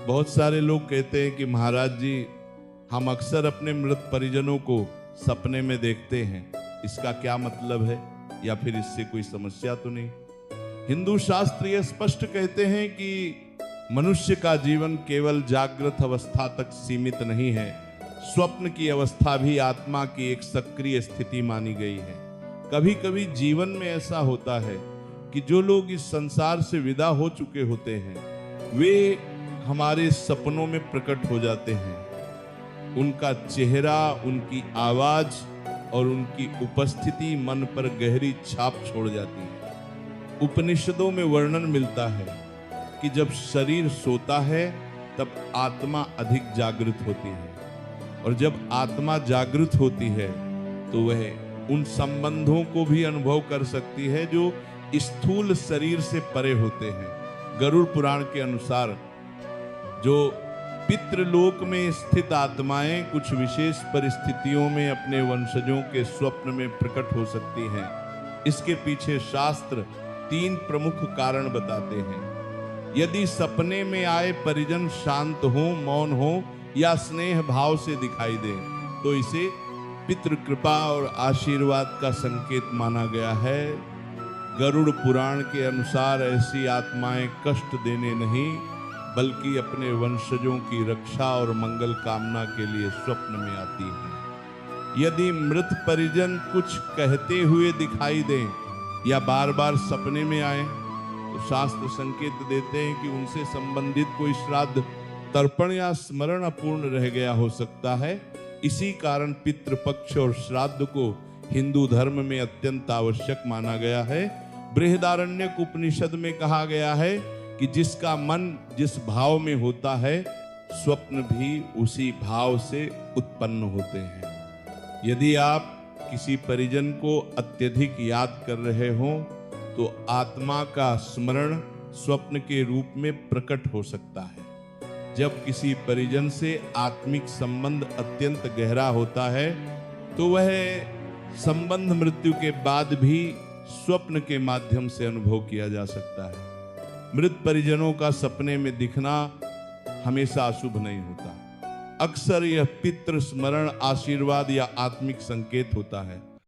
बहुत सारे लोग कहते हैं कि महाराज जी, हम अक्सर अपने मृत परिजनों को सपने में देखते हैं, इसका क्या मतलब है, या फिर इससे कोई समस्या तो नहीं। हिंदू शास्त्र ये स्पष्ट कहते हैं कि मनुष्य का जीवन केवल जागृत अवस्था तक सीमित नहीं है, स्वप्न की अवस्था भी आत्मा की एक सक्रिय स्थिति मानी गई है। कभी कभी जीवन में ऐसा होता है कि जो लोग इस संसार से विदा हो चुके होते हैं वे हमारे सपनों में प्रकट हो जाते हैं। उनका चेहरा, उनकी आवाज और उनकी उपस्थिति मन पर गहरी छाप छोड़ जाती है। उपनिषदों में वर्णन मिलता है कि जब शरीर सोता है तब आत्मा अधिक जागृत होती है, और जब आत्मा जागृत होती है तो वह उन संबंधों को भी अनुभव कर सकती है जो स्थूल शरीर से परे होते हैं। गरुड़ पुराण के अनुसार जो पितृलोक में स्थित आत्माएं कुछ विशेष परिस्थितियों में अपने वंशजों के स्वप्न में प्रकट हो सकती हैं। इसके पीछे शास्त्र 3 प्रमुख कारण बताते हैं। यदि सपने में आए परिजन शांत हो, मौन हो या स्नेह भाव से दिखाई दे तो इसे पितृ कृपा और आशीर्वाद का संकेत माना गया है। गरुड़ पुराण के अनुसार ऐसी आत्माएं कष्ट देने नहीं बल्कि अपने वंशजों की रक्षा और मंगल कामना के लिए स्वप्न में आती हैं। यदि मृत परिजन कुछ कहते हुए दिखाई दें या बार बार सपने में आए तो शास्त्र संकेत देते हैं कि उनसे संबंधित कोई श्राद्ध, तर्पण या स्मरण अपूर्ण रह गया हो सकता है। इसी कारण पितृपक्ष और श्राद्ध को हिंदू धर्म में अत्यंत आवश्यक माना गया है। बृहदारण्यक उपनिषद में कहा गया है कि जिसका मन जिस भाव में होता है स्वप्न भी उसी भाव से उत्पन्न होते हैं। यदि आप किसी परिजन को अत्यधिक याद कर रहे हो तो आत्मा का स्मरण स्वप्न के रूप में प्रकट हो सकता है। जब किसी परिजन से आत्मिक संबंध अत्यंत गहरा होता है तो वह संबंध मृत्यु के बाद भी स्वप्न के माध्यम से अनुभव किया जा सकता है। मृत परिजनों का सपने में दिखना हमेशा अशुभ नहीं होता। अक्सर यह पितृ स्मरण, आशीर्वाद या आत्मिक संकेत होता है।